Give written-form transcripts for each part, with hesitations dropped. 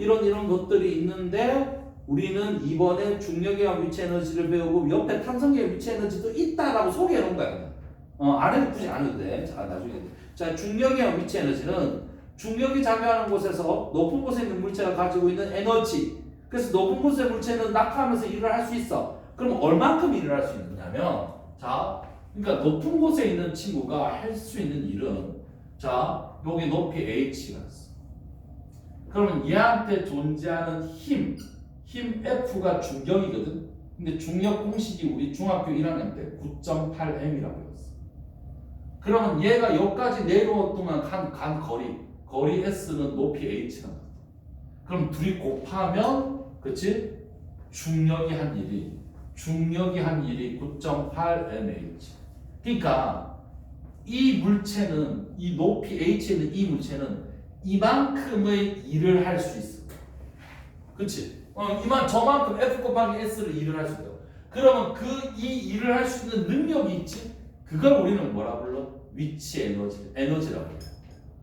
이런 것들이 있는데 우리는 이번에 중력의 위치 에너지를 배우고 옆에 탄성의 위치 에너지도 있다라고 소개해 놓은 거야. 안 해도 굳이 안 해도 돼. 자, 나중에. 자, 중력의 위치 에너지는 중력이 작용하는 곳에서 높은 곳에 있는 물체가 가지고 있는 에너지. 그래서 높은 곳의 물체는 낙하하면서 일을 할 수 있어. 그럼 얼만큼 일을 할 수 있느냐면, 자, 그러니까 높은 곳에 있는 친구가 할 수 있는 일은, 자, 여기 높이 h가 있어. 그러면 얘한테 존재하는 힘 F가 중력이거든. 근데 중력 공식이 우리 중학교 1학년 때 9.8m이라고 배웠어. 그러면 얘가 여기까지 내려온 동안 간 거리 S는 높이 h가 나와. 그럼 둘이 곱하면, 그치? 중력이 한 일이 9.8mh. 그러니까 이 물체는, 이 높이 h에 있는 이 물체는 이만큼의 일을 할 수 있어. 그치? 저만큼 F 곱하기 S를 일을 할 수 있다. 그러면 이 일을 할 수 있는 능력이 있지? 그걸 우리는 뭐라 불러? 위치 에너지라고 해요.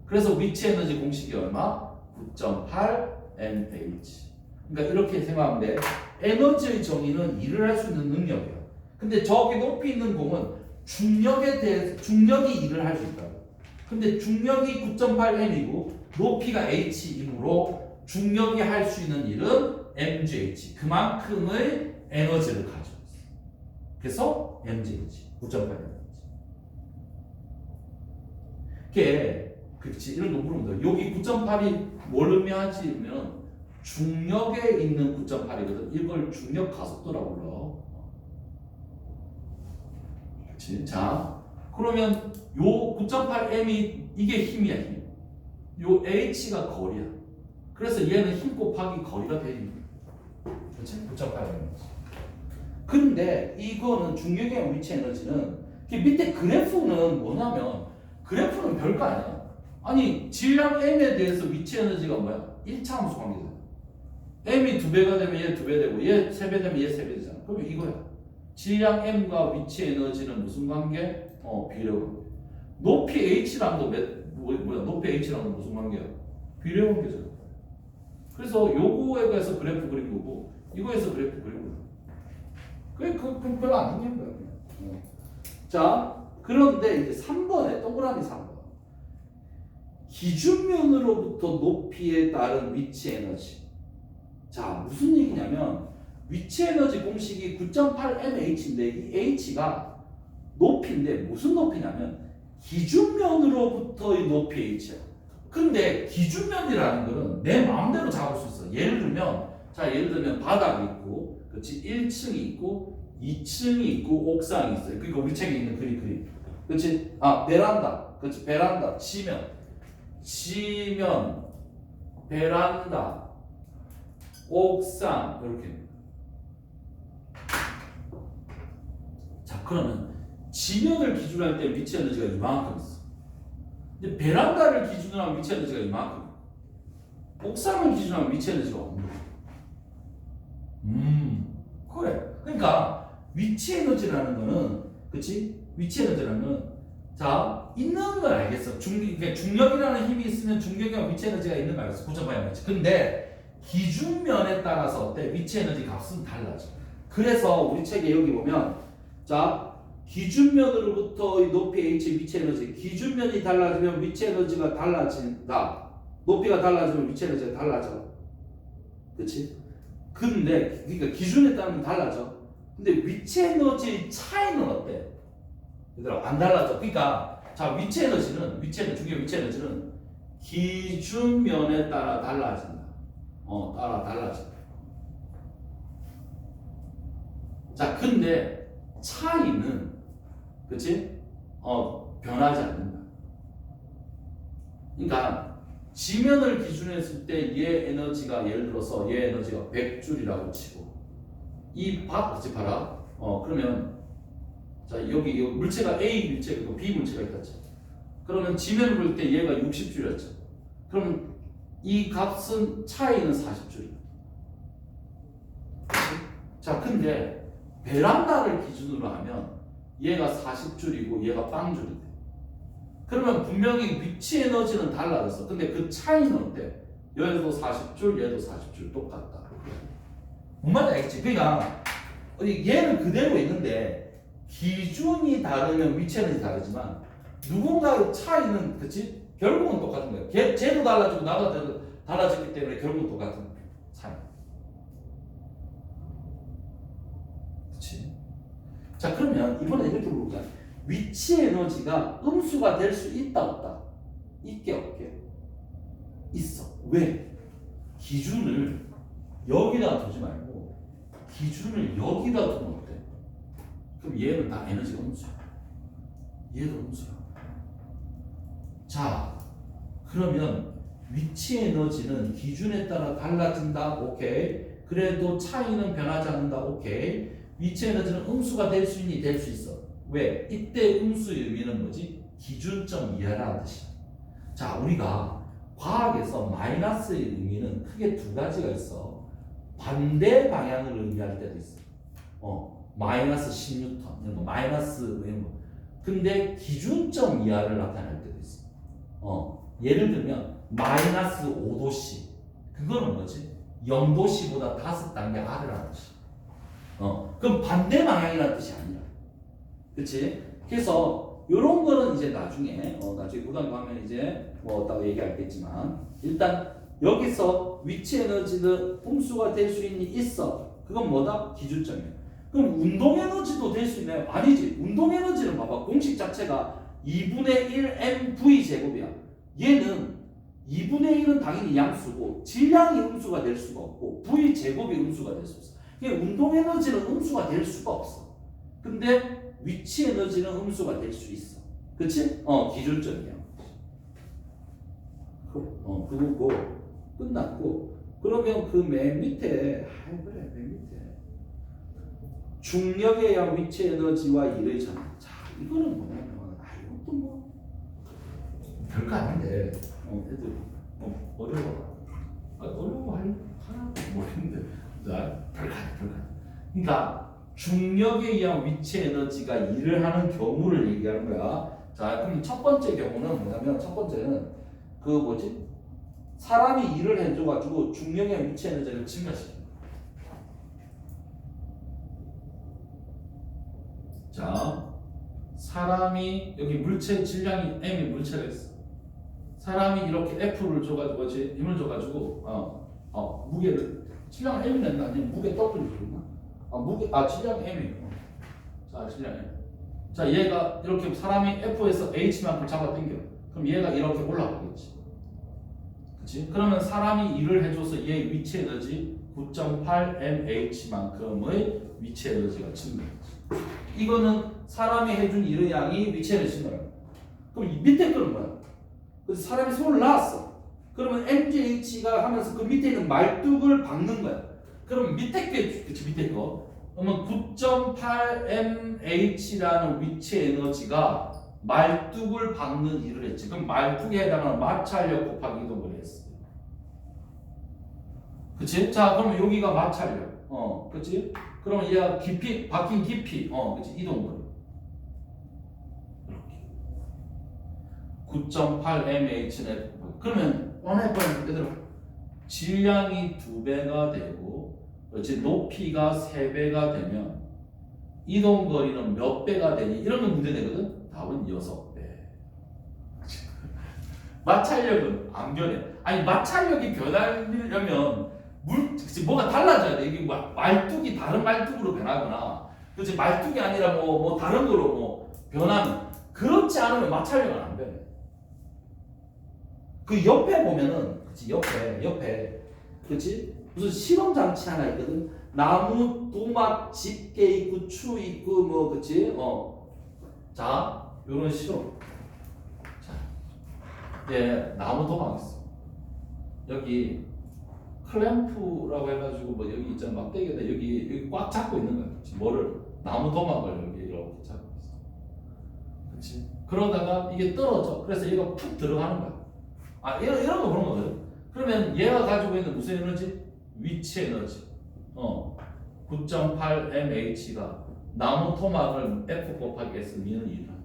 그래서 위치 에너지 공식이 얼마? 9.8mh. 그러니까 이렇게 생각하면 돼. 에너지의 정의는 일을 할 수 있는 능력이야. 근데 저기 높이 있는 공은 중력이 일을 할 수 있다고. 근데 중력이 9.8m이고 높이가 h이므로 중력이 할 수 있는 일은 mgh. 그만큼의 에너지를 가지고 있어. 그래서 mgh 9.8mh. 그게 그렇지. 이런 거 물으면 돼. 여기 9.8이 뭘 의미하지면 중력에 있는 9.8이거든. 이걸 중력 가속도라고 불러. 그렇지. 자, 그러면 요 9.8m이 이게 힘이야, 힘. 요 h가 거리야. 그래서 얘는 힘 곱하기 거리가 되는 거야. 그렇지? 9.8m. 근데 이거는 중력의 위치 에너지는 밑에 그래프는 뭐냐면 그래프는 별거 아니야. 아니 질량 m에 대해서 위치 에너지가 뭐야? 1차 함수 관계잖아. m이 2배가 되면 얘 2배 되고 얘 3배 되면 얘 3배 되잖아. 그러면 이거야. 질량 m과 위치 에너지는 무슨 관계? 비례 관계. 높이 h랑도 높이 h랑도 무슨 관계야? 비례 관계잖아. 그래서 요거에 대해서 그래프 그린 거고 이거에서 그래프 그린 거야. 그게 별로 안 생긴 거야. 자, 그런데 이제 3번에 동그라미 3번. 기준면으로부터 높이에 따른 위치 에너지. 자, 무슨 얘기냐면 위치 에너지 공식이 9.8mh인데 이 h가 높이인데 무슨 높이냐면 기준면으로부터의 높이 h야. 근데 기준면이라는 거는 내 마음대로 잡을 수 있어. 예를 들면 바닥이 있고, 그렇지? 1층이 있고, 2층이 있고, 옥상이 있어요. 그러니까 우리 책에 있는 그림. 그렇지? 베란다. 그렇지? 베란다. 지면, 베란다, 옥상 이렇게. 자, 그러면 지면을 기준으로 할 때 위치 에너지가 이만큼 있어. 근데 베란다를 기준으로 하면 위치 에너지가 이만큼. 옥상을 기준으로 하면 위치 에너지가 없는 거야. 그래. 그러니까 위치 에너지라는 거는, 그렇지? 위치 에너지라는 건, 자, 있는 걸 알겠어. 그러니까 중력이라는 힘이 있으면 중력이와 위치 에너지가 있는 거 알겠어. 9.8mh. 근데 기준면에 따라서 어때? 위치 에너지 값은 달라져. 그래서 우리 책에 여기 보면, 자, 기준면으로부터의 높이 h 위치 에너지. 기준면이 달라지면 위치 에너지가 달라진다. 높이가 달라지면 위치 에너지가 달라져. 그렇지? 근데 그러니까 기준에 따르면 달라져. 근데 위치 에너지 차이는 어때? 얘들아, 안 달라져. 그러니까 자, 중력 위치 에너지는 기준면에 따라 달라진다. 따라 달라진다. 자, 근데 차이는, 그치? 변하지 않는다. 그러니까 지면을 기준으로 했을 때 얘 에너지가, 예를 들어서 얘 에너지가 100줄이라고 치고 같이 봐라. 그러면 자, 여기 물체가 A 물체가 B 물체가 있다지. 그러면 지면을 볼 때 얘가 60줄이었죠. 그러면 이 값은 차이는 40줄이야. 자, 근데 베란다를 기준으로 하면 얘가 40줄이고 얘가 빵줄이 돼. 그러면 분명히 위치 에너지는 달라졌어. 근데 그 차이는 어때? 얘도 40줄, 얘도 40줄 똑같다. 뭔 말인지 알겠지? 그러니까 얘는 그대로 있는데 기준이 다르면 위치 에너지 다르지만 누군가의 차이는 그치? 결국은 똑같은 거예요. 쟤도 달라지고 나도 달라졌기 때문에 결국은 똑같은 차이. 그치? 자 그러면 이번에 이렇게 물어보자. 위치 에너지가 음수가 될 수 있다 없다? 있게 없게? 있어. 왜? 기준을 여기다 두지 말고 기준을 여기다 두면 어때? 그럼 얘는 다 에너지가 음수야. 얘도 음수야. 자 그러면 위치 에너지는 기준에 따라 달라진다. 오케이. 그래도 차이는 변하지 않는다. 오케이. 위치 에너지는 음수가 될 수 있니? 될 수 있어. 왜? 이때 음수의 의미는 뭐지? 기준점 이하라는 뜻이야. 자 우리가 과학에서 마이너스의 의미는 크게 두 가지가 있어. 반대 방향을 의미할 때도 있어. 마이너스 10뉴턴, 이런 거, 마이너스 이런 거. 근데 기준점 이하를 나타낼 때도 있어. 예를 들면 마이너스 5도씨. 그거는 뭐지? 0도씨보다 5단계 아래라는 뜻이야. 그럼 반대 방향이라는 뜻이 아니야. 그치? 그래서 이런 거는 이제 나중에 고등학교 가면 이제 딱 얘기하겠지만 일단 여기서 위치 에너지는 음수가 될 수 있니? 있어. 그건 뭐다? 기준점이야. 그럼 운동 에너지도 될 수 있나요? 아니지. 운동 에너지는 봐봐. 공식 자체가 2분의 1 mv 제곱이야. 얘는 2분의 1은 당연히 양수고 질량이 음수가 될 수가 없고 v 제곱이 음수가 될 수 없어. 그러니까 운동 에너지는 음수가 될 수가 없어. 근데 위치 에너지는 음수가 될 수 있어. 그치? 기준점이야. 그거고 끝났고 그러면 그 맨 밑에 그래 맨 밑에 중력에 의한 위치 에너지와 일의 전환. 자 이거는 뭐냐면 이것도 뭐 별거 아닌데 애들 어려워. 어려워할 하나 모르겠는데 별거 아니야. 그러니까 중력에 의한 위치 에너지가 일을 하는 경우를 얘기하는 거야. 자, 그럼 첫 번째 경우는 뭐냐면 첫 번째는 그 뭐지? 사람이 일을 해줘가지고 중력에 의한 위치 에너지를 증가시킨다. 자, 사람이 여기 물체 질량이 m이 물체가 있어. 사람이 이렇게 F를 줘가지고 힘을 줘가지고 무게를 질량 m이 낸다 아니면 무게 W를 줬나? 질량 m이. 자, 질량 m. 자, 얘가 이렇게 사람이 F에서 H만큼 잡아당겨. 그럼 얘가 이렇게 올라가겠지. 그치? 그러면 사람이 일을 해줘서 얘의 위치 에너지 9.8 mH만큼의 위치 에너지가 증가했지. 이거는 사람이 해준 일의 양이 위치 에너지인 거야. 그럼 이 밑에 거는 뭐야? 그래서 사람이 손을 놨어. 그러면 MGH가 하면서 그 밑에 있는 말뚝을 박는 거야. 그럼 밑에 게, 그치, 밑에 거. 그러면 9.8mH라는 위치 에너지가 말뚝을 박는 일을 했지. 그럼 말뚝에 해당하는 마찰력 곱하기 이동을 했어. 그치? 자, 그러면 여기가 마찰력. 그치? 그러면 얘가 깊이, 박힌 깊이. 그치? 이동거리. 이렇게. 9.8mH는 그러면 원해보는 얘들아 질량이 2배가 되고 그렇지? 높이가 3배가 되면 이동거리는 몇 배가 되니? 이런 건 문제 되거든? 답은 6배. 마찰력은 안 변해. 아니 마찰력이 변하려면 뭐가 달라져야 돼. 이게 말뚝이 다른 말뚝으로 변하거나 그렇지? 말뚝이 아니라 뭐 다른 거로 뭐 변하면 그렇지 않으면 마찰력은 안 변해. 그 옆에 보면은 그치? 옆에 그치? 무슨 실험 장치 하나 있거든. 나무 도막 집게 있고 추 있고 뭐 그치? 자 요런 실험. 자, 나무 도막 있어. 여기 클램프라고 해가지고 뭐 여기 있잖아 막대기에다 여기 꽉 잡고 있는 거야. 그치? 뭐를 나무 도막을 여기 이렇게 잡고 있어. 그치? 그러다가 이게 떨어져. 그래서 얘가 푹 들어가는 거야. 이런 거 그런 거거든. 그러면 얘가 가지고 있는 무슨 에너지? 위치 에너지. 9.8mH가 나무 토막을 F 곱하기 S 미는 일을 한다.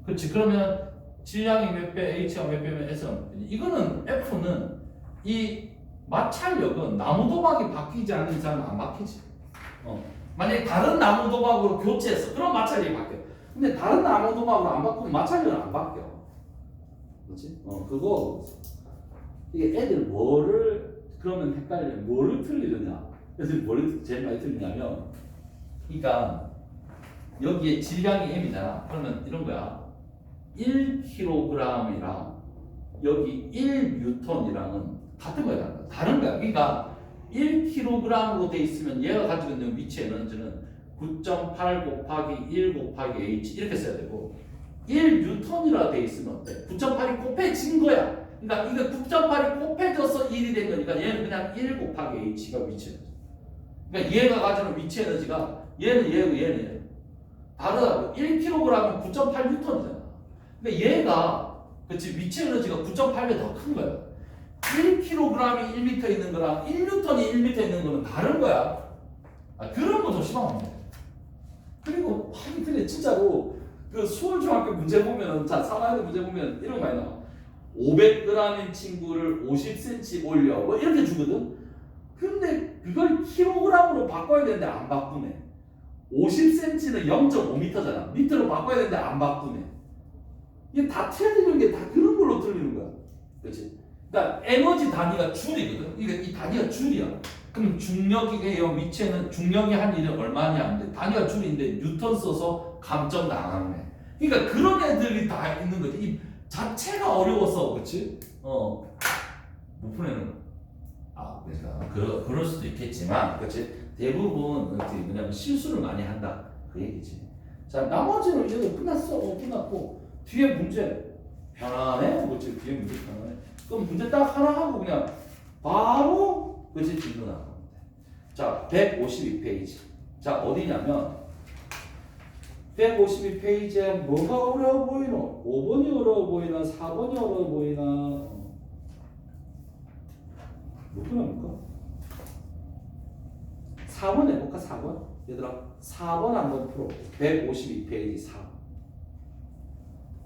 그렇지. 그러면 질량이 몇 배, H가 몇 배면 S가 몇 배니. 이거는 F는 이 마찰력은 나무 도박이 바뀌지 않는 이상은 안 바뀌지. 만약에 다른 나무 도박으로 교체했어. 그럼 마찰력이 바뀌어. 근데 다른 나무 도박으로 안 바꾸면 마찰력은 안 바뀌어. 그렇지? 그거 이게 애들 뭐를 그러면 헷갈려. 뭐를 틀리느냐? 애들이 뭐를 제일 많이 틀리냐면, 그러니까 여기에 질량이 m이잖아. 그러면 이런 거야. 1kg이랑 여기 1N이랑은 같은 거야. 다른 거야. 그러니까 1kg으로 돼 있으면 얘가 가지고 있는 위치 에너지는 9.8 곱하기 1 곱하기 h 이렇게 써야 되고, 1N이라 돼 있으면 어때? 9.8이 곱해진 거야. 그러니까 이거 9.8이 곱해져서 1이 된 거니까 얘는 그냥 1 곱하기 h가 위치 에너지. 그러니까 얘가 가지는 위치 에너지가 얘는 얘는 다르다고. 1kg은 9.8N이잖아. 근데 얘가 그치 위치 에너지가 9.8배 더 큰 거야. 1kg이 1m 있는 거랑 1N이 1m 있는 거는 다른 거야. 그런 거 조심하면 돼. 그리고 아니 근데 진짜로 그 수월 중학교 문제 보면은 자 3학년 문제 보면 이런 거 많이 나와. 500g인 친구를 50cm 올려 뭐 이렇게 주거든. 근데 그걸 킬로그램으로 바꿔야 되는데 안 바꾸네. 50cm는 0.5m잖아. 미터로 바꿔야 되는데 안 바꾸네. 이게 다 틀리는 게 다 그런 걸로 틀리는 거야. 그렇지? 그러니까 에너지 단위가 줄이거든. 이 단위가 줄이야. 그럼 중력의 위치에는 중력이 한 일이 얼마냐 하는데 단위가 줄인데 뉴턴 써서 감점 당하네. 그러니까 그런 애들이 다 있는 거지. 이 자체가 어려워서 그렇지? 못 푸는 그러니까 그럴 수도 있겠지만 그렇지? 대부분 뭐냐면 실수를 많이 한다 그 얘기지. 자 나머지는 이제 끝났어. 끝났고 뒤에 문제 편안해. 그렇지? 뒤에 문제 편안해. 그럼 문제 딱 하나 하고 그냥 바로 그렇지 진도 나가면 돼. 자 152페이지. 자 어디냐면 152페이지에 뭐가 어려워 보이노? 5번이 어려워 보이나 4번이 어려워 보이나? 몇 번 해볼까? 4번 해볼까? 4번? 얘들아 4번 한번 풀어. 152페이지 4.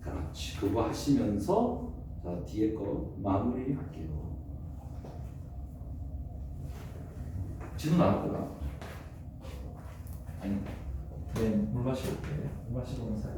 그렇지. 그거 하시면서 자 뒤에 거 마무리 할게요. 지도 나왔구나. 아니 네, 물 마시고 올게요. 물 마시고 오는 사이.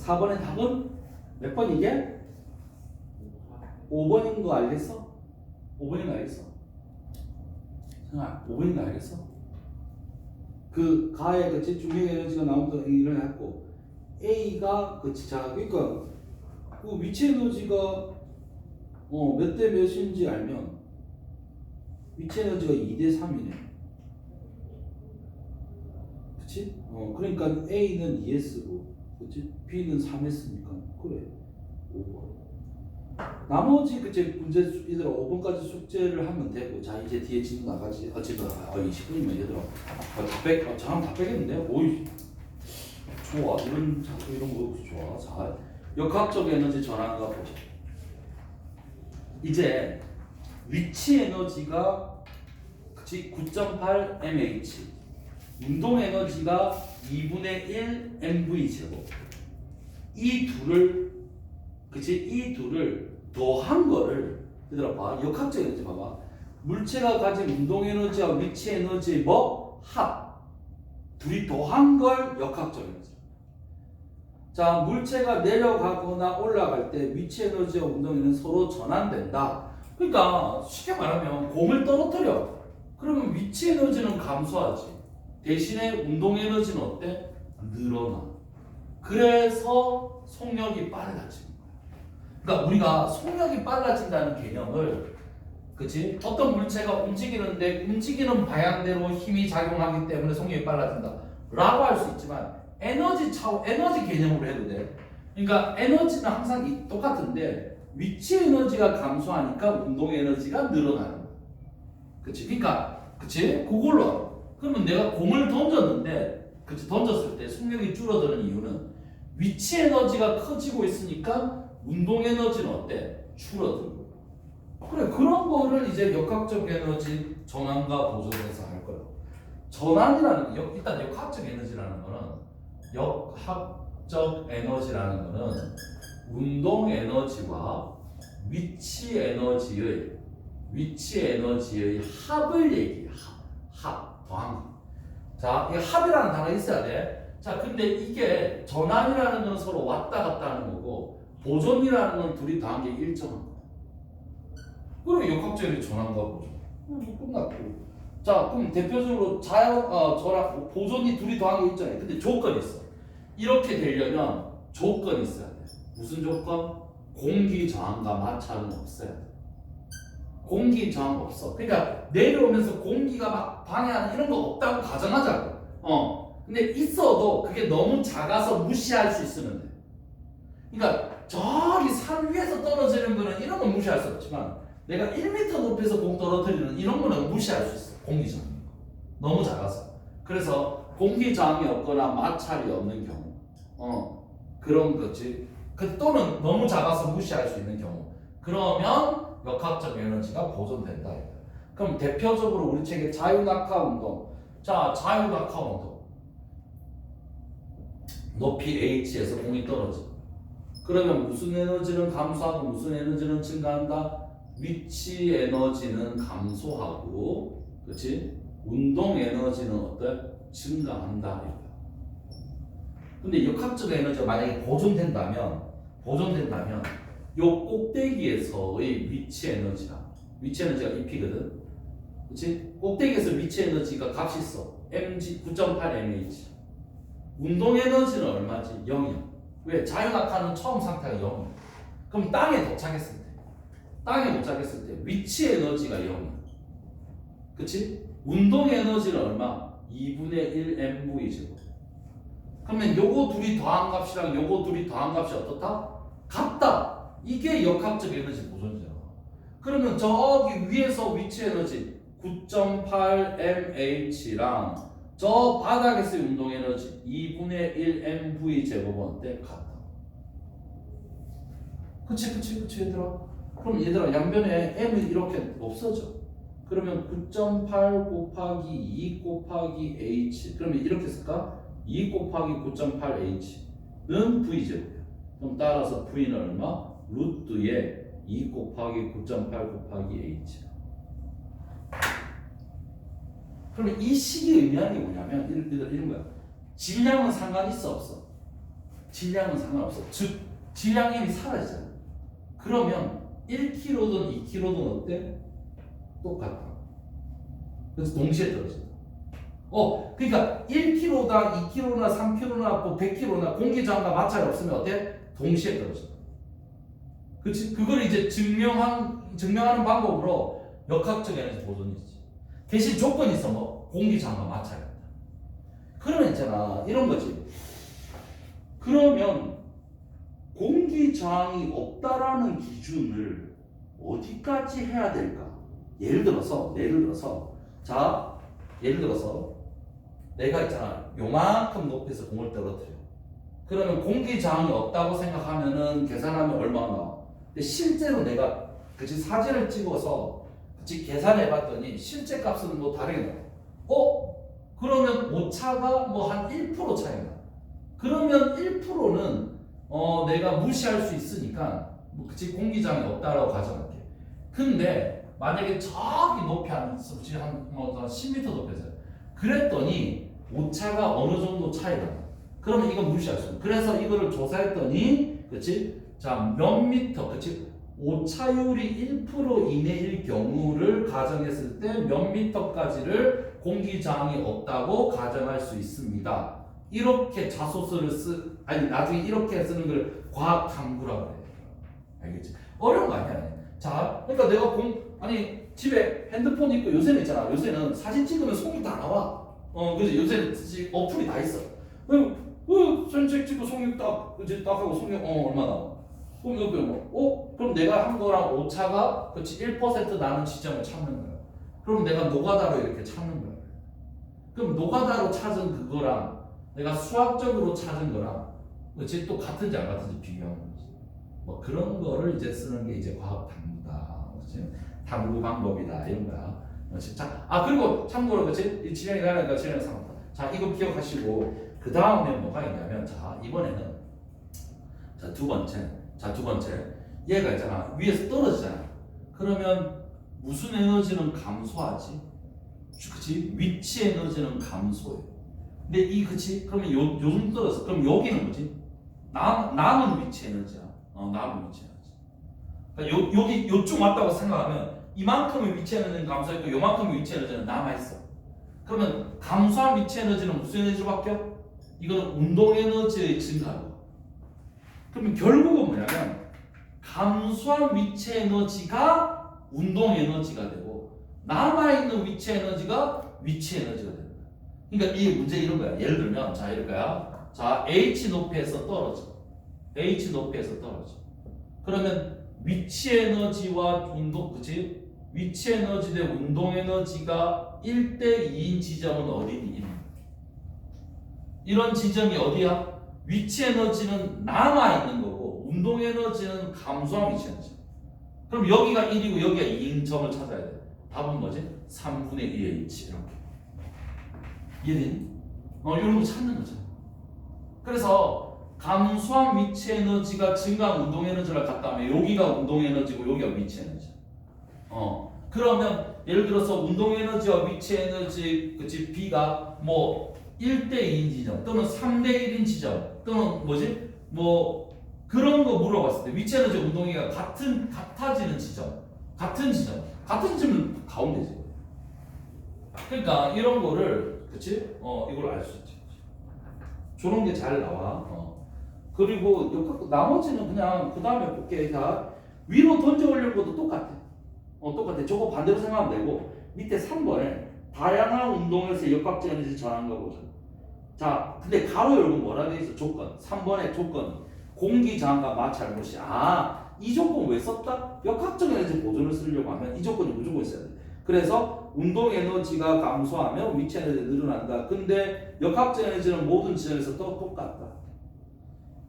4번의 답은 몇 번 이게? 5번인 거 알겠어? 5번인 거 알겠어? 승아 5번인 거 알겠어? 그 가에 그치 중력 에너지가 나온다 이걸 했고 A가 그치 자 그러니까 그 위치 에너지가 몇 대 몇인지 알면 위치 에너지가 2대 3이네. 그치? 그러니까 A는 2S고 그치? B는 3S니까 그래 5번. 나머지 그치 문제 얘들아 5번까지 숙제를 하면 되고 자 이제 뒤에 진도 나가지 지금 20분이면 얘들아 다 빼겠는데? 오이 좋아 이런 자꾸 이런 거 좋아. 자 역학적 에너지 전환과 보자. 이제 위치 에너지가 그치 9.8 mH 운동 에너지가 2분의 1 mv 제곱 이 둘을 더한 거를 얘들아 봐 역학적 에너지 봐봐 물체가 가진 운동 에너지와 위치 에너지 합 둘이 더한 걸 역학적 에너지. 자 물체가 내려가거나 올라갈 때 위치 에너지와 운동 에너지는 서로 전환된다. 그러니까 쉽게 말하면 공을 떨어뜨려 그러면 위치 에너지는 감소하지 대신에 운동 에너지는 어때? 늘어나. 그래서 속력이 빨라지는 거야. 그러니까 우리가 속력이 빨라진다는 개념을 그치? 어떤 물체가 움직이는데 움직이는 방향대로 힘이 작용하기 때문에 속력이 빨라진다 라고 할 수 있지만 에너지 개념으로 해도 돼. 그러니까 에너지는 항상 똑같은데 위치 에너지가 감소하니까 운동 에너지가 늘어나는 거야. 그치? 그러니까 그치? 그걸로 그러면 내가 공을 던졌는데 그치? 던졌을 때 속력이 줄어드는 이유는 위치 에너지가 커지고 있으니까 운동 에너지는 어때? 줄어들고. 그래 그런 거를 이제 역학적 에너지 전환과 보존해서 할 거예요. 전환이라는 일단 역학적 에너지라는 거는 운동 에너지와 위치 에너지의 합을 얘기해. 합 더한 거. 자, 이 합이라는 단어 있어야 돼. 자, 근데 이게 전환이라는 건 서로 왔다 갔다 하는 거고 보존이라는 건 둘이 더한 게 일정한 거야. 그럼 역학적인 전환과 보존. 끝났고. 자, 그럼 대표적으로 저랑 보존이 둘이 더한 게 일정해. 근데 조건이 있어. 이렇게 되려면 조건이 있어야 돼. 무슨 조건? 공기 저항과 마찰은 없어야 돼. 공기 저항 없어. 그러니까 내려오면서 공기가 막 방해하는 이런 거 없다고 가정하자고. 근데 있어도 그게 너무 작아서 무시할 수 있으면 돼. 그러니까 저기 산 위에서 떨어지는 거는 이런 건 무시할 수 없지만 내가 1m 높이에서 공 떨어뜨리는 이런 거는 무시할 수 있어. 공기 저항. 너무 작아서. 그래서 공기 저항이 없거나 마찰이 없는 경우. 그런 거지. 또는 너무 작아서 무시할 수 있는 경우. 그러면 역학적 에너지가 보존된다. 그럼 대표적으로 우리 책에 자유낙하 운동. 자, 자유낙하 운동. 높이 h에서 공이 떨어져. 그러면 무슨 에너지는 감소하고 무슨 에너지는 증가한다? 위치 에너지는 감소하고, 그렇지? 운동 에너지는 어때? 증가한다. 근데 역학적 에너지가 만약에 보존된다면 요 꼭대기에서의 위치 에너지가 EP거든. 그렇지? 꼭대기에서 위치 에너지가 값이 있어. mg 9.8 mh. 운동 에너지는 얼마지? 0이야. 왜? 자유낙하는 처음 상태가 0이야. 그럼 땅에 도착했을 때 위치 에너지가 0이야. 그렇지? 운동 에너지는 얼마? 2분의 1 mv 제곱. 그러면 요거 둘이 더한 값이랑 요거 둘이 더한 값이 어떻다? 같다. 이게 역학적 에너지 보존이잖아. 그러면 저기 위에서 위치 에너지 9.8 mh랑 저 바닥에서의 운동 에너지 2분의 1 mv 제곱은 어때? 같다. 그치 얘들아. 그럼 얘들아 양변에 m이 이렇게 없어져. 그러면 9.8 곱하기 2 곱하기 h. 그러면 이렇게 쓸까? 2 곱하기 9.8h는 v제곱이야. 그럼 따라서 v는 얼마? 루트에 2 곱하기 9.8 곱하기 h. 그러면 이 식이 의미하는 게 뭐냐면 이런 거야. 질량은 상관이 있어 없어? 질량은 상관없어. 즉 질량이 사라지잖아. 그러면 1kg든 2kg든 어때? 똑같다. 그래서 동시에 떨어진다. 그러니까 1kg당 2kg나 3kg나 뭐 100kg나 공기 저항과 마찰이 없으면 어때? 동시에 떨어진다. 그치? 그걸 이제 증명하는 방법으로 역학적 에너지 보존이지. 대신 조건이 있어. 뭐 공기 저항과 마찰이 없다. 그러면 있잖아 이런 거지. 그러면 공기 저항이 없다라는 기준을 어디까지 해야 될까? 예를 들어서 내가 있잖아 요만큼 높이에서 공을 떨어뜨려. 그러면 공기 저항이 없다고 생각하면은 계산하면 얼마나 나와? 근데 실제로 내가 그치 사진을 찍어서 그치 계산해봤더니 실제 값은 뭐 다르게 나와. 그러면 오차가 뭐 한 1% 차이가 나. 그러면 1%는 내가 무시할 수 있으니까 뭐 그치 공기 저항이 없다라고 가정할게. 근데 만약에 저기 높이 한 10m 높이에서 그랬더니 오차가 어느 정도 차이가 나. 그러면 이건 무시할 수 없어. 그래서 이거를 조사했더니 그치 자 몇 미터 그치 오차율이 1% 이내일 경우를 가정했을 때 몇 미터까지를 공기 저항이 없다고 가정할 수 있습니다. 이렇게 자소서를 나중에 이렇게 쓰는 걸 과학 탐구라고 해. 알겠지? 어려운 거 아니야. 자, 그러니까 내가 집에 핸드폰 있고 요새는 있잖아. 요새는 사진 찍으면 송이 다 나와. 그지? 요새는 어플이 다 있어. 사진 찍고 송이 딱 하고 송이 얼마 나와? 그럼 여기 그럼 내가 한 거랑 오차가 그렇지 1% 나는 지점을 찾는 거야. 그럼 내가 노가다로 이렇게 찾는 거야. 그럼 노가다로 찾은 그거랑 내가 수학적으로 찾은 거랑 그렇지 또 같은지 안 같은지 비교하는 거지. 뭐 그런 거를 이제 쓰는 게 이제 과학 탐구다. 그렇지? 탐구 방법이다 이런 거야. 그렇지? 자, 그리고 참고로 그렇지? 이 질량이 나니까 질량 상관없다. 자, 이거 기억하시고 그 다음에 뭐가 있냐면 자, 이번에는 두 번째 얘가 있잖아. 위에서 떨어지잖아. 그러면 무슨 에너지는 감소하지? 그치? 위치 에너지는 감소해. 근데 그치? 그러면 요 정도 떨어졌어. 그럼 여기는 뭐지? 남은 위치 에너지야. 남은 위치 에너지. 그러니까 여기 요쪽 왔다고 생각하면 이만큼의 위치 에너지는 감소했고 요만큼의 위치 에너지는 남아있어. 그러면 감소한 위치 에너지는 무슨 에너지로 바뀌어? 이거는 운동 에너지의 증가로. 그러면 결국은 뭐냐면 감소한 위치 에너지가 운동 에너지가 되고 남아있는 위치 에너지가 위치 에너지가 되는 거야. 그러니까 이 문제 이런 거야. 예를 들면 자 이럴 거야. 자 H 높이에서 떨어져. 그러면 위치 에너지와 운동 그치? 위치 에너지 대 운동 에너지가 1대2인 지점은 어디니? 이런 지점이 어디야? 위치 에너지는 남아있는 거고 운동 에너지는 감소한 위치 에너지. 그럼 여기가 1이고 여기가 2인 점을 찾아야 돼. 답은 뭐지? 3분의 2의 H 이렇게. 이해되니? 이런 거 찾는 거죠. 그래서 감소한 위치 에너지가 증가한 운동 에너지를 갖다 하면 여기가 운동 에너지고 여기가 위치 에너지. 그러면 예를 들어서 운동 에너지와 위치 에너지 그치 B가 뭐 1대2인 지점 또는 3대1인 지점 또는 뭐지? 뭐 그런 거 물어봤을 때 위치 에너지 운동이가 같아지는 지점 같은 지점은 가운데지. 그러니까 이런 거를 그치? 이걸 알 수 있지. 저런 게 잘 나와. 그리고 나머지는 그냥 그 다음에 볼게. 자 위로 던져 올리는 것도 똑같아. 저거 반대로 생각하면 되고 밑에 3번에 다양한 운동에서 역학적 에너지 전환 거 보자. 자, 근데 가로 열고 뭐라 돼 있어? 조건. 3번의 조건이 공기 저항과 마찰 무시. 이 조건 왜 썼다? 역학적 에너지 보존을 쓰려고 하면 이 조건이 무조건 있어야 돼. 그래서 운동 에너지가 감소하면 위치 에너지가 늘어난다. 근데 역학적 에너지는 모든 지점에서 또 똑같다.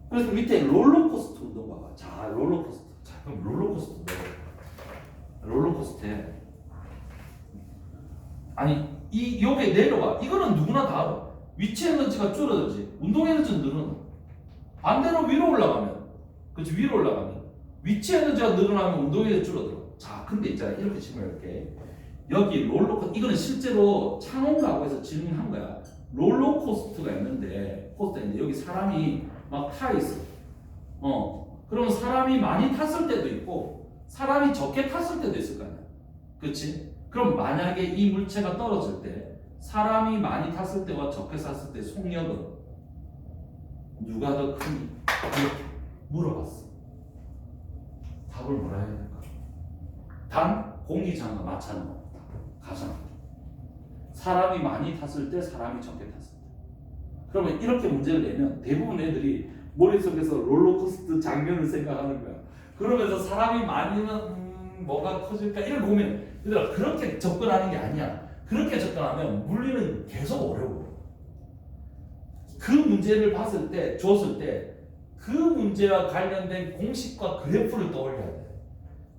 그래서 밑에 롤러코스터 운동 봐봐. 자, 롤러코스터. 자, 그럼 롤러코스터 롤러코스터에 요게 내려와. 이거는 누구나 다 알아. 위치 에너지가 줄어들지. 운동 에너지는 늘어나. 반대로 위로 올라가면 위치 에너지가 늘어나면 운동 에너지 줄어들어. 자, 근데 있잖아. 이렇게 질문할게. 여기 이거는 실제로 창원가고에서 질문한 거야. 롤러코스터가 있는데 여기 사람이 막 타 있어. 그럼 사람이 많이 탔을 때도 있고 사람이 적게 탔을 때도 있을 거 아니야. 그렇지? 그럼 만약에 이 물체가 떨어질 때 사람이 많이 탔을 때와 적게 탔을 때 속력은 누가 더 크니? 이렇게 물어봤어. 답을 뭐라 해야 될까? 단 공기장과 마찰은 없다. 가장 사람이 많이 탔을 때 사람이 적게 탔을 때. 그러면 이렇게 문제를 내면 대부분 애들이 머릿속에서 롤러코스터 장면을 생각하는 거야. 그러면서 사람이 많으면 뭐가 커질까 이런 고민. 얘들아 그렇게 접근하는 게 아니야. 그렇게 접근하면 물리는 계속 어려워. 그 문제를 봤을 때 줬을 때 그 문제와 관련된 공식과 그래프를 떠올려야 돼.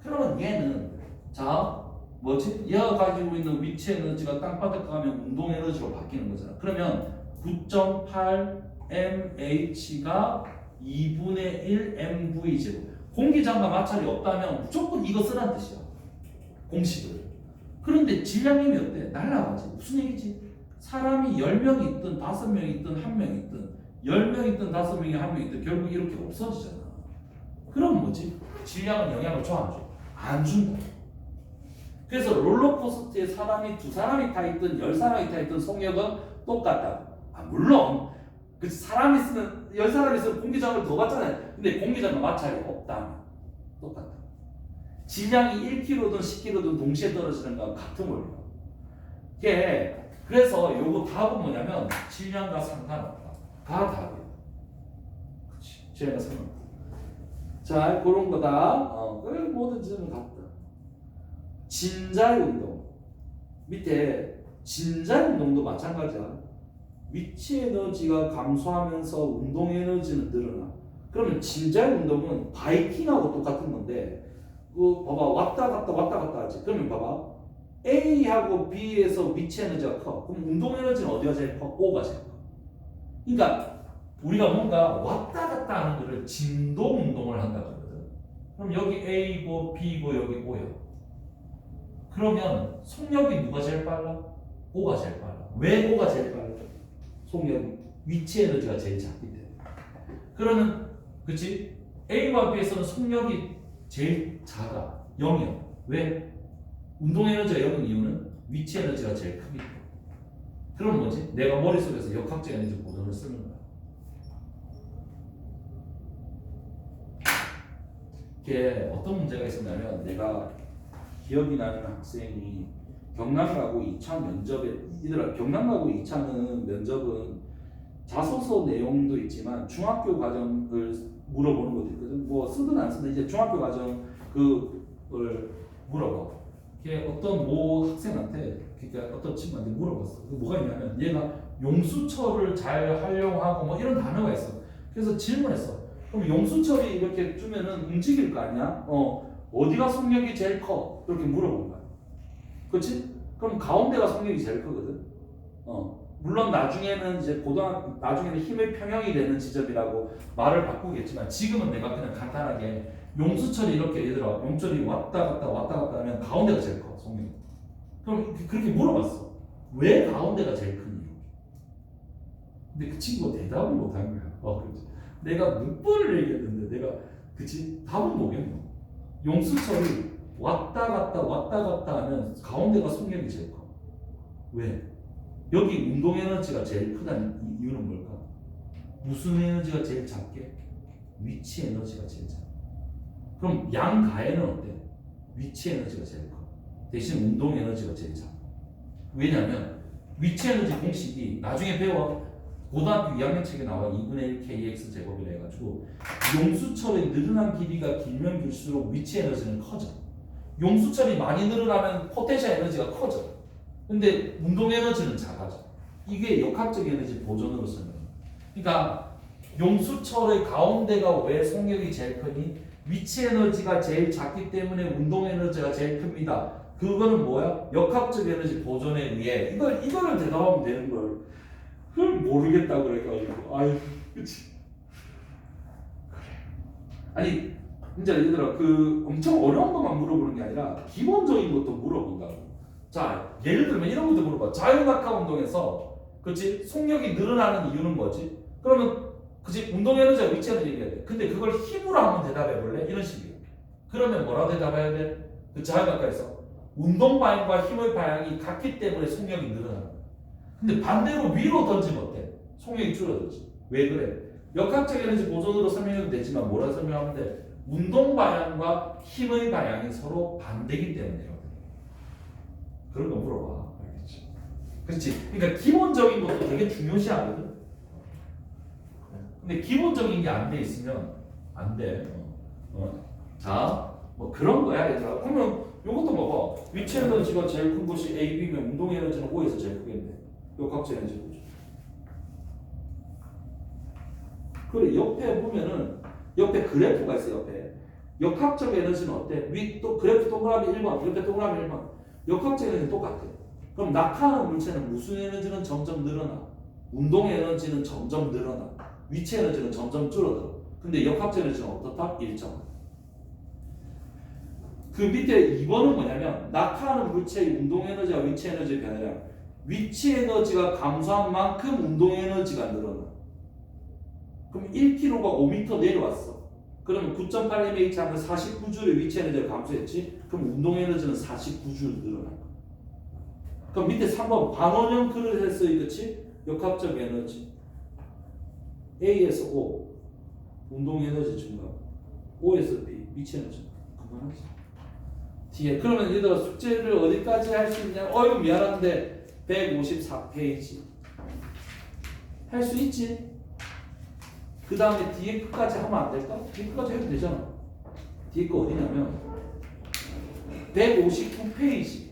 그러면 얘는 자 뭐지? 얘가 가지고 있는 위치 에너지가 땅바닥 가면 운동 에너지로 바뀌는 거잖아. 그러면 9.8 mh가 2분의 1 mv 제곱. 공기장과 마찰이 없다면 무조건 이거 쓰란 뜻이야. 공식을. 그런데 질량임이 어때? 날라가지. 무슨 얘기지? 사람이 10명이 있든 5명이 있든 1명이 있든 10명이 있든 5명이 1명이 있든 결국 이렇게 없어지잖아. 그럼 뭐지? 질량은 영향을 줘 안 줘? 안 준다. 그래서 롤러코스터에 사람이 2사람이 타 있든 10사람이 타 있든 속력은 똑같다. 물론 그 사람이 쓰는 10사람이 쓰는 공기장을 더 받잖아요. 근데 공기장과 마찰이 없다면 똑같다. 질량이 1kg든 10kg든 동시에 떨어지는 건 같은 원리야. 그래서 요거 답은 뭐냐면 질량과 상관없다. 다 답이야. 그렇지. 질량과 상관없다. 자, 그런 거다. 뭐든지는 같다. 진자의 운동. 밑에 진자의 운동도 마찬가지야. 위치 에너지가 감소하면서 운동 에너지는 늘어나. 그러면 진자의 운동은 바이킹하고 똑같은 건데, 봐봐 왔다 갔다 하지. 그러면 봐봐 A하고 B에서 위치 에너지가 커. 그럼 운동 에너지는 어디가 제일 커? O가 제일 커. 그러니까 우리가 뭔가 왔다 갔다 하는 거를 진동 운동을 한다 그러거든. 그럼 여기 A고 B고 여기 O야. 그러면 속력이 누가 제일 빨라? O가 제일 빨라. 왜 O가 제일 빨라? 속력이 위치 에너지가 제일 작기 때문에. 그러면 그치? A와 B에서는 속력이 제일 작아. 0이야. 왜? 운동 에너지가 0인 이유는 위치 에너지가 제일 크기 때문에. 그럼 뭐지? 내가 머릿속에서 역학적 에너지 보존을 쓰는 거야. 이게 어떤 문제가 있었냐면 내가 기억이 나는 학생이 경남가고 2차 면접에 이들아 경남가고 2차는 면접은 자소서 내용도 있지만 중학교 과정을 물어보는 것도 있거든. 뭐 쓰든 안 쓰든 이제 중학교 과정 그걸 물어봐. 걔 어떤 모 학생한테 그러니까 어떤 친구한테 물어봤어. 그 뭐가 있냐면 얘가 용수철을 잘 활용하고 뭐 이런 단어가 있어. 그래서 질문했어. 그럼 용수철이 이렇게 주면은 움직일 거 아니야? 어디가 속력이 제일 커? 이렇게 물어본 거야. 그렇지? 그럼 가운데가 속력이 제일 크거든. 물론 나중에는 이제 나중에는 힘의 평형이 되는 지점이라고 말을 바꾸겠지만 지금은 내가 그냥 간단하게 용수철이 이렇게 얘들아 용철이 왔다 갔다 하면 가운데가 제일 커 속력이. 그럼 그렇게 물어봤어. 왜 가운데가 제일 크니? 근데 그 친구가 대답을 못한 거야. 그렇지. 내가 몇 번을 얘기했는데 내가 그치 답은 뭐겠노? 용수철이 왔다 갔다 하면 가운데가 속력이 제일 커. 왜? 여기 운동 에너지가 제일 크다는 이유는 뭘까? 무슨 에너지가 제일 작게? 위치 에너지가 제일 작아. 그럼 양가에는 어때? 위치 에너지가 제일 커. 대신 운동 에너지가 제일 작아. 왜냐면 위치 에너지 공식이 나중에 배워. 고등학교 2학년 책에 나와 2분의 1 kx 제곱이라 해가지고 용수철의 늘어난 길이가 길면 길수록 위치 에너지는 커져. 용수철이 많이 늘어나면 포텐셜 에너지가 커져. 근데 운동 에너지는 작아져. 이게 역학적 에너지 보존으로 쓰는 거야. 그러니까 용수철의 가운데가 왜 속력이 제일 크니? 위치 에너지가 제일 작기 때문에 운동 에너지가 제일 큽니다. 그거는 뭐야? 역학적 에너지 보존에 의해 이거를 대답하면 되는 걸. 그걸 모르겠다고 그래가지고 아유 그치. 그래. 아니 진짜 얘들아 그 엄청 어려운 것만 물어보는 게 아니라 기본적인 것도 물어본다고. 자 예를 들면 이런 것도 물어봐. 자유낙하 운동에서 그렇지 속력이 늘어나는 이유는 뭐지? 그러면 그치? 운동 에너지와 위치 에너지 얘기해야 돼. 근데 그걸 힘으로 한번 대답해 볼래? 이런 식이에요. 그러면 뭐라고 대답해야 돼? 그 자연학과에서 운동 방향과 힘의 방향이 같기 때문에 속력이 늘어나는 거야. 근데 반대로 위로 던지면 어때? 속력이 줄어들지. 왜 그래? 역학적 에너지 보존으로 설명해도 되지만 뭐라 설명하면 돼? 운동 방향과 힘의 방향이 서로 반대이기 때문에요. 그런 거 물어봐. 알겠지? 그렇지? 그러니까 기본적인 것도 되게 중요시하거든. 근데 기본적인 게 안 돼 있으면 안 돼. 자, 뭐 그런 거야, 얘들아. 그러면 이것도 봐봐. 위치 에너지가 제일 큰 것이 A, B면 운동 에너지는 O에서 제일 크겠네. 역학적 에너지 보죠. 그래, 옆에 보면은 옆에 그래프가 있어. 옆에 역학적 에너지는 어때? 위 또 그래프 동그라미 1번, 옆에 동그라미 1번. 역학적 에너지는 똑같아. 그럼 낙하하는 물체는 무슨 에너지는 점점 늘어나. 운동 에너지는 점점 늘어나. 위치 에너지는 점점 줄어들어. 근데 역학적 에너지는 어떻다? 일정. 그 밑에 2번은 뭐냐면 낙하하는 물체의 운동 에너지와 위치 에너지의 변화량. 위치 에너지가 감소한 만큼 운동 에너지가 늘어나. 그럼 1kg가 5m 내려왔어. 그러면 9.8mH 하면 49J의 위치 에너지가 감소했지? 그럼 운동 에너지는 49J 늘어나. 그럼 밑에 3번 반원형 그릇에서의 그치? 역학적 에너지. A에서 O 운동 에너지 증가. O에서 B 위치 에너지. 그만하지. 뒤에 그러면 얘들아 숙제를 어디까지 할 수 있냐? 이거 미안한데 154페이지 할 수 있지? 그 다음에 뒤에 끝까지 하면 안 될까? 뒤에 끝까지 해도 되잖아. 뒤에 거 어디냐면 159페이지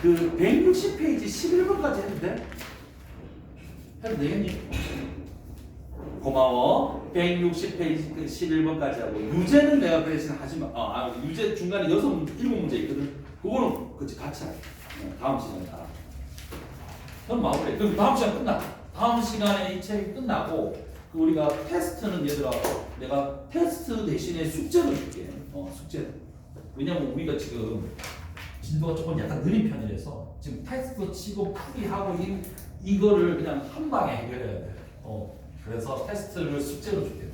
그 160페이지 11번까지 해도 돼? 해도 되겠니? 고마워. 160페이지 11번까지 하고 유제는 내가 그 대신 하지마. 유제 중간에 7문제 있거든. 그거는 그치 같이 해. 다음 시간에 알아. 그럼 마무리. 그럼 다음 시간 끝나. 다음 시간에 이 책이 끝나고 그 우리가 테스트는 얘들아 내가 테스트 대신에 숙제를 줄게. 숙제. 왜냐면 우리가 지금 진도가 조금 약간 느린 편이라서 지금 테스트 치고 풀이하고 이거를 그냥 한 방에 해결해야 돼. 그래서 테스트를 숙제로 줄게.